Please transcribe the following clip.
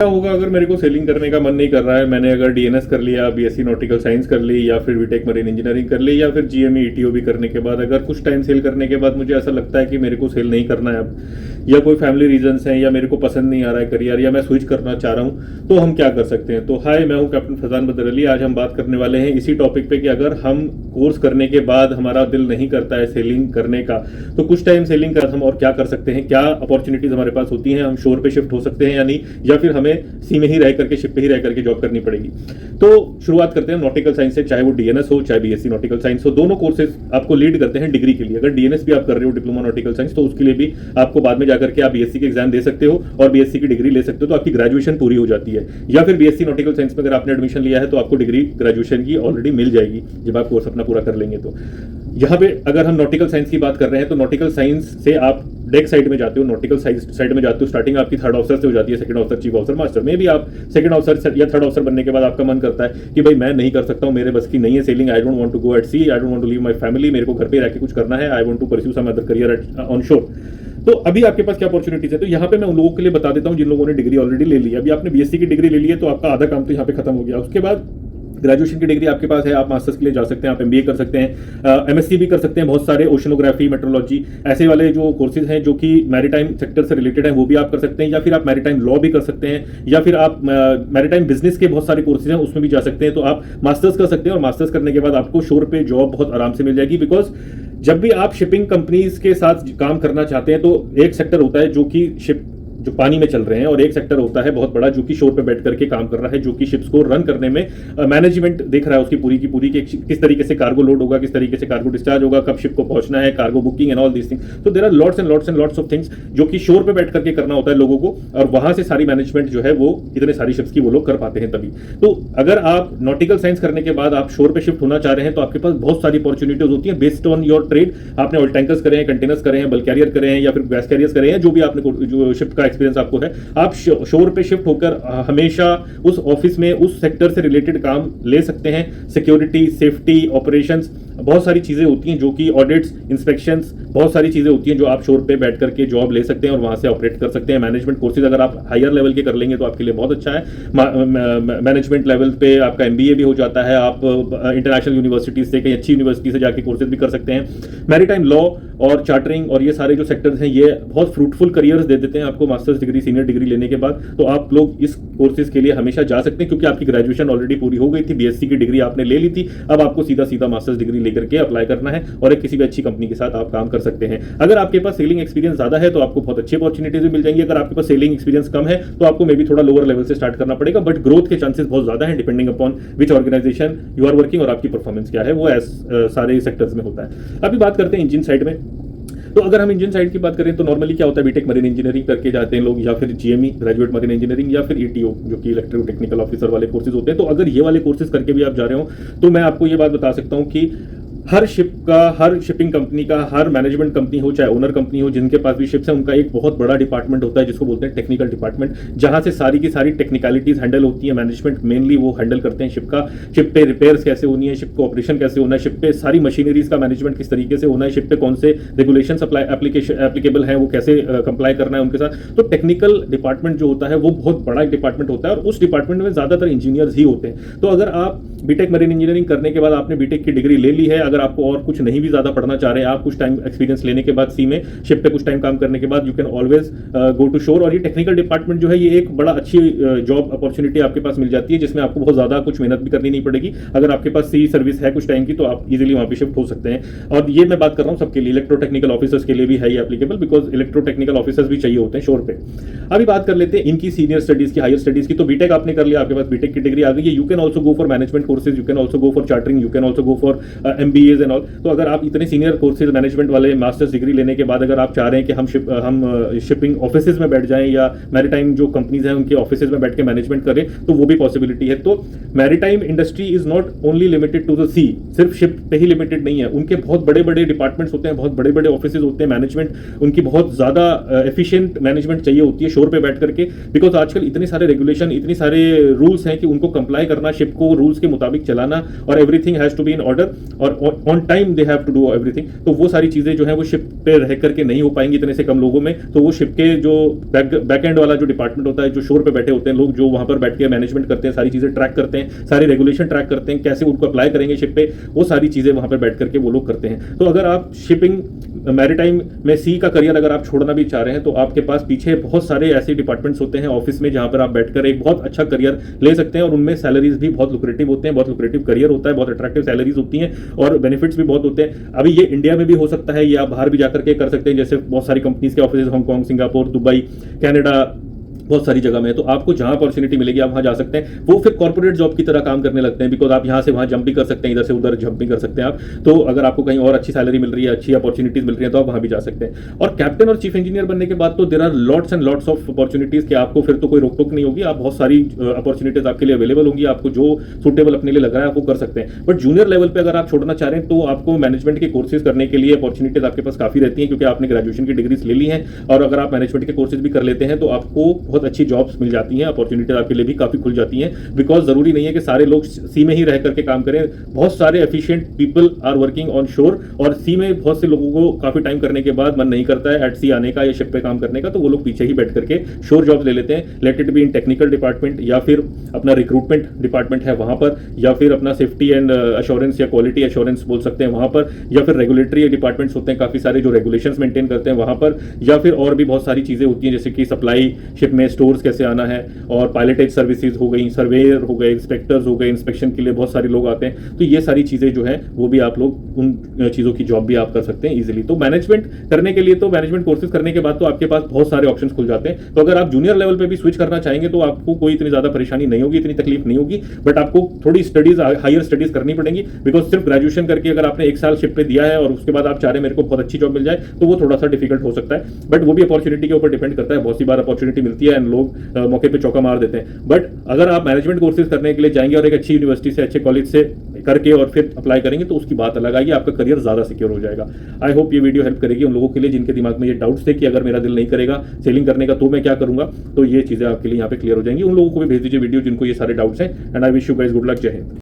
क्या होगा अगर मेरे को सेलिंग करने का मन नहीं कर रहा है, मैंने अगर डीएनएस कर लिया, बीएससी नॉटिकल साइंस कर ली, या फिर बीटेक मरीन इंजीनियरिंग कर ली, या फिर जीएमई ईटीओ भी करने के बाद अगर कुछ टाइम सेल करने के बाद मुझे ऐसा लगता है कि मेरे को सेल नहीं करना है अब, या कोई फैमिली रीजंस हैं, या मेरे को पसंद नहीं आ रहा है करियर, या मैं स्विच करना चाह रहा हूँ, तो हम क्या कर सकते हैं। तो हाय, मैं हूँ कैप्टन फैजान बदर अली। आज हम बात करने वाले हैं इसी टॉपिक पे कि अगर हम कोर्स करने के बाद हमारा दिल नहीं करता है सेलिंग करने का, तो कुछ टाइम सेलिंग कर हम और क्या कर सकते हैं, क्या अपॉर्चुनिटीज हमारे पास होती हैं, हम शोर पे शिफ्ट हो सकते हैं या नहीं, या फिर हमें सी में ही रह करके, शिप पे ही रह करके जॉब करनी पड़ेगी। तो शुरुआत करते हैं नॉटिकल साइंस से, चाहे वो डीएनएस हो चाहे बीएससी नॉटिकल साइंस हो, दोनों कोर्सेज आपको लीड करते हैं डिग्री के लिए। अगर डीएनएस भी आप कर रहे हो, डिप्लोमा नॉटिकल साइंस, तो उसके लिए भी आपको बाद में जाकर के आप बीएससी के एग्जाम दे सकते हो और बीएससी की डिग्री ले सकते हो, तो आपकी ग्रेजुएशन पूरी हो जाती है। या फिर बीएससी नॉटिकल साइंस में अगर आपने एडमिशन लिया है तो आपको डिग्री ग्रेजुएशन की ऑलरेडी मिल जाएगी जब आप कोर्स अपना पूरा कर लेंगे। तो यहाँ पे अगर हम नॉटिकल साइंस की बात कर रहे हैं तो नॉटिकल साइंस से आप डेक साइड में जाते हो, नॉटिकल साइड में जाते हो, स्टार्टिंग आपकी थर्ड ऑफिसर से हो जाती है, second officer, chief officer, master में भी आप सेकंड ऑफिसर या थर्ड ऑफिसर बनने के बाद आपका मन करता है कि भाई मैं नहीं कर सकता हूँ, मेरे बस की नहीं है sailing, I don't want to go at sea, I don't want to leave my family, मेरे को घर पे रह के कुछ करना है, I want to pursue some other career on shore. तो अभी आपके पास क्या अपॉर्चुनिटीज है, तो यहाँ पे मैं उन लोगों के लिए बता देता हूँ जिन लोगों ने डिग्री ऑलरेडी ले ली है। अभी आपने बीएससी की डिग्री ले ली है तो आपका आधा काम तो यहाँ पे खत्म हो गया। उसके बाद ग्रेजुएशन की डिग्री आपके पास है, आप मास्टर्स के लिए जा सकते हैं, आप एमबीए कर सकते हैं, एमएससी भी कर सकते हैं, बहुत सारे ओशनोग्राफी, मेट्रोलॉजी, ऐसे वाले जो कोर्सेज हैं जो कि मैरीटाइम सेक्टर से रिलेटेड हैं वो भी आप कर सकते हैं, या फिर आप मैरीटाइम लॉ भी कर सकते हैं, या फिर आप मैरीटाइम बिजनेस के बहुत सारे कोर्सेज हैं उसमें भी जा सकते हैं। तो आप मास्टर्स कर सकते हैं और मास्टर्स करने के बाद आपको शोर पे जॉब बहुत आराम से मिल जाएगी। बिकॉज जब भी आप शिपिंग कंपनीज के साथ काम करना चाहते हैं तो एक सेक्टर होता है जो कि शिप जो पानी में चल रहे हैं, और एक सेक्टर होता है बहुत बड़ा जो कि शोर पे बैठ करके काम कर रहा है, जो कि शिप्स को रन करने में मैनेजमेंट देख रहा है उसकी पूरी की पूरी कि किस तरीके से कार्गो लोड होगा, किस तरीके से कार्गो डिस्चार्ज होगा, कब शिप को पहुंचना है, cargo booking and all this thing. तो there are lots and lots of things जो कि शोर पे बैठ करके करना होता है लोगों को, और वहां से सारी मैनेजमेंट जो है वो इतने सारी शिप्स की वो लोग कर पाते हैं तभी। तो अगर आप नॉटिकल साइंस करने के बाद आप शोर पे शिफ्ट होना चाह रहे हैं तो आपके पास बहुत सारी अपॉर्चुनिटीज होती है बेस्ड ऑन योर ट्रेड। आपने ऑयल टैंकर्स करे हैं, कंटेनर्स करे हैं, बल्क कैरियर करे हैं, या फिर गैस कैरियर्स करे हैं, जो भी आपने जो शिप का एक्सपीरियंस आपको है, आप शोर पे शिफ्ट होकर हमेशा उस ऑफिस में उस सेक्टर से रिलेटेड काम ले सकते हैं। सिक्योरिटी, सेफ्टी, ऑपरेशंस, बहुत सारी चीजें होती हैं जो कि ऑडिट्स, इंस्पेक्शंस, बहुत सारी चीजें होती हैं जो आप शोर पे बैठ करके जॉब ले सकते हैं और वहां से ऑपरेट कर सकते हैं। मैनेजमेंट कोर्सेज अगर आप हायर लेवल के कर लेंगे तो आपके लिए बहुत अच्छा है। मैनेजमेंट लेवल पे आपका एमबीए भी हो जाता है, आप इंटरनेशनल यूनिवर्सिटी से, कहीं अच्छी यूनिवर्सिटी से जाके कोर्सेज भी कर सकते हैं। मैरीटाइम लॉ और चार्टरिंग और ये सारे जो सेक्टर्स हैं ये बहुत फ्रूटफुल करियर्स दे देते हैं आपको मास्टर्स डिग्री, सीनियर डिग्री लेने के बाद। तो आप लोग इस कोर्सेज के लिए हमेशा जा सकते हैं क्योंकि आपकी ग्रेजुएशन ऑलरेडी पूरी हो गई थी, बीएससी की डिग्री आपने ले ली थी, अब आपको सीधा सीधा मास्टर्स डिग्री लेकर के अप्लाई करना है और एक किसी भी अच्छी कंपनी के साथ आप काम कर सकते हैं। अगर आपके पास सेलिंग एक्सपीरियंस ज्यादा है तो आपको बहुत अच्छी अपॉर्चुनिटीज मिल जाएंगी। अगर आपके पास सेलिंग एक्सपीरियंस कम है तो आपको मे बी थोड़ा लोअर लेवल से स्टार्ट करना पड़ेगा, बट ग्रोथ के चांसेस बहुत ज्यादा है depending upon which organisation you are working और आपकी परफॉर्मेंस क्या है, वो सारे सेक्टर्स में होता है। अभी बात करते हैं इंजन साइड में। तो अगर हम इंजन साइड की बात करें तो नॉर्मली क्या होता है, बीटेक मरीन इंजीनियरिंग करके जाते हैं लोग, या फिर जीएमई ग्रेजुएट मरीन इंजीनियरिंग, या फिर ईटीओ जो कि इलेक्ट्रिको टेक्निकल ऑफिसर वाले कोर्सेज होते हैं। तो अगर ये वाले कोर्सेज करके भी आप जा रहे हो तो मैं आपको ये बात बता सकता हूँ कि हर शिप का, हर शिपिंग कंपनी का, हर मैनेजमेंट कंपनी हो चाहे ओनर कंपनी हो, जिनके पास भी शिप्स हैं उनका एक बहुत बड़ा डिपार्टमेंट होता है जिसको बोलते हैं टेक्निकल डिपार्टमेंट, जहां से सारी की सारी टेक्निकलिटीज हैंडल होती है। मैनेजमेंट मेनली वो हैंडल करते हैं शिप का, शिप पे रिपेयर्स कैसे होनी है, शिप को ऑपरेशन कैसे होना है, शिप पे सारी मशीनरीज का मैनेजमेंट किस तरीके से होना है, शिप पे कौन से रेगुलेशन एप्लीकेबल है वो कैसे कंप्लाई करना है उनके साथ। तो टेक्निकल डिपार्टमेंट जो होता है वो बहुत बड़ा एक डिपार्टमेंट होता है और उस डिपार्टमेंट में ज्यादातर इंजीनियर्स ही होते हैं। तो अगर आप बीटेक मरीन इंजीनियरिंग करने के बाद आपने बीटेक की डिग्री ले ली है, अगर आपको और कुछ नहीं भी ज्यादा पढ़ना चाह रहे हैं, आप कुछ टाइम एक्सपीरियंस लेने के बाद सी में शिप पे कुछ टाइम काम करने के बाद you can always go to shore. और ये टेक्निकल डिपार्टमेंट जो है ये एक बड़ा अच्छी जॉब अपॉर्चुनिटी आपके पास मिल जाती है जिसमें आपको बहुत ज्यादा कुछ मेहनत भी करनी नहीं पड़ेगी। अगर आपके पास सी सर्विस है कुछ टाइम की तो आप इजीली वहां पे शिफ्ट हो सकते हैं। और ये मैं बात कर रहा हूँ सबके लिए, इलेक्ट्रो टेक्निकल ऑफिसर्स के लिए भी है ये applicable, because electro technical officers भी चाहिए होते हैं शोर पे। अभी बात कर लेते हैं इनकी सीनियर स्टडीज की, हायर स्टडीज की। तो बीटेक आपने कर लिया, आपके पास बीटेक की डिग्री आ गई है, you can also go for management courses, you can also go for chartering, you can also go for MBAs and all. तो अगर आप इतने सीनियर कोर्सेज मैनेजमेंट वाले मास्टर्स डिग्री लेने के बाद अगर आप चाह रहे हैं कि हम शिपिंग ऑफिसेज में बैठ जाएं या मैरीटाइम जो कंपनीज हैं उनके ऑफिसेज में बैठ के मैनेजमेंट करें तो वो भी पॉसिबिलिटी है। तो maritime industry is not only limited to the sea, सिर्फ शिप पे ही लिमिटेड नहीं है, उनके बहुत बड़े बड़े डिपार्टमेंट्स होते हैं, बहुत बड़े बड़े ऑफिसेज होते हैं, मैनेजमेंट उनकी बहुत ज्यादा एफिशिएंट मैनेजमेंट चाहिए होती है शोर पे बैठ करके। बिकॉज आजकल इतने सारे रेगुलेशन, इतने सारे रूल्स हैं कि उनको कंप्लाई करना, शिप को रूल्स के मुताबिक चलाना और everything has to be in order. और on time they have to do everything, तो वो सारी चीजें जो है वो शिप पे रह करके नहीं हो पाएंगी इतने से कम लोगों में। तो वो शिप के जो बैक एंड वाला जो डिपार्टमेंट होता है, जो शोर पे बैठे होते हैं लोग, जो वहां पर बैठ के मैनेजमेंट करते हैं, सारी चीजें ट्रैक करते हैं, सारी रेगुलेशन ट्रैक करते हैं, कैसे उनको अप्लाई करेंगे शिप पे, वो सारी चीजें वहां पर बैठ करके वो लोग करते हैं। तो अगर आप शिपिंग मैरीटाइम में सी का करियर अगर आप छोड़ना भी चाह रहे हैं, तो आपके पास पीछे बहुत सारे ऐसे डिपार्टमेंट्स होते हैं ऑफिस में जहां पर आप बैठकर एक बहुत अच्छा करियर ले सकते हैं, और उनमें सैलरीज भी बहुत लुक्रेटिव होते हैं, बहुत लुक्रेटिव करियर होता है, बहुत अट्रैक्टिव सैलरीज होती हैं और बेनिफिट्स भी बहुत होते हैं। अभी ये इंडिया में भी हो सकता है, ये आप बाहर भी जाकर के कर सकते हैं, जैसे बहुत सारी कंपनीज के office Hong Kong, Singapore, Dubai, Canada, बहुत सारी जगह में। तो आपको जहां अपॉर्चुनिटी मिलेगी आप वहां जा सकते हैं। वो फिर कॉर्पोरेट जॉब की तरह काम करने लगते हैं, बिकॉज आप यहां से वहां जंप भी कर सकते हैं, इधर से उधर जंप भी कर सकते हैं आप। तो अगर आपको कहीं और अच्छी सैलरी मिल रही है, अच्छी अपॉर्चुनिटीज मिल रही है, तो आप वहां भी जा सकते हैं। और कैप्टन और चीफ इंजीनियर बनने के बाद तो there are lots and lots of opportunities कि आपको फिर तो कोई रोक टोक नहीं होगी, आप बहुत सारी अपॉर्चुनिटीज आपके लिए अवेलेबल होंगी, आपको जो सुटेबल अपने लिए लग रहा है आपको कर सकते हैं। बट जूनियर लेवल पे अगर आप छोड़ना चाह रहे हैं तो आपको मैनेजमेंट के कोर्सेज करने के लिए अपॉर्चुनिटीज आपके पास काफी रहती हैं, क्योंकि आपने ग्रेजुएशन की डिग्रीज ले ली हैं, और अगर आप मैनेजमेंट के कोर्सेज भी कर लेते हैं तो आपको बहुत अच्छी जॉब्स मिल जाती हैं, अपॉर्चुनिटीज आपके लिए भी काफी खुल जाती हैं। बिकॉज जरूरी नहीं है कि सारे लोग सी में ही रह करके काम करें, बहुत सारे efficient people are working on shore, और सी में बहुत से लोगों को काफी टाइम करने के बाद मन नहीं करता है एट सी आने का या शिप पे काम करने का, तो वो लोग पीछे ही बैठ करके शोर जॉब्स ले लेते हैं। Let it be in technical department, या फिर अपना रिक्रूटमेंट डिपार्टमेंट है वहां पर, या फिर अपना सेफ्टी एंड अश्योरेंस या क्वालिटी अश्योरेंस बोल सकते हैं वहां पर, या फिर रेगुलेटरी डिपार्टमेंट्स होते हैं काफी सारे जो रेगुलेशंस मेंटेन करते हैं वहां पर, या फिर और भी बहुत सारी चीजें होती हैं जैसे कि सप्लाई शिप में स्टोर्स कैसे आना है, और पायलटेज सर्विसेज हो गई, सर्वेयर हो गए, इंस्पेक्टर्स हो गए, इंस्पेक्शन के लिए बहुत सारे लोग आते हैं। तो ये सारी चीजें जो है वो भी आप लोग उन चीजों की जॉब भी आप कर सकते हैं इजीली। तो मैनेजमेंट करने के लिए तो मैनेजमेंट कोर्सेज करने के बाद तो आपके पास बहुत सारे ऑप्शंस खुल जाते हैं। तो अगर आप जूनियर लेवल पे भी स्विच करना चाहेंगे तो आपको कोई इतनी ज्यादा परेशानी नहीं होगी, इतनी तकलीफ नहीं होगी, बट आपको थोड़ी स्टडीज, हायर स्टडीज करनी पड़ेंगी। बिकॉज सिर्फ ग्रेजुएशन करके अगर आपने एक साल शिप पे दिया है और उसके बाद आप चाह रहे हैं मेरे को बहुत अच्छी जॉब मिल जाए, तो वो थोड़ा सा डिफिकल्ट हो सकता है। बट वो भी अपॉर्चुनिटी के ऊपर डिपेंड करता है, बहुत सी बार अपॉर्चुनिटी मिलती है एंड लोग मौके पे चौका मार देते हैं। बट अगर आप मैनेजमेंट कोर्सेज करने के लिए जाएंगे और एक अच्छी यूनिवर्सिटी से, अच्छे कॉलेज से करके और फिर अप्लाई करेंगे, तो उसकी बात अलग आएगी, आपका करियर ज्यादा सिक्योर हो जाएगा। आई होप ये वीडियो हेल्प करेगी उन लोगों के लिए जिनके दिमाग में ये डाउट्स थे कि अगर मेरा दिल नहीं करेगा सेलिंग करने का तो मैं क्या करूंगा। तो ये चीजें आपके लिए यहाँ पे क्लियर हो जाएंगी। उन लोगों को भी भेज दीजिए वीडियो जिनको ये सारे डाउट्स हैं। And I wish you guys good luck. जय हिंद।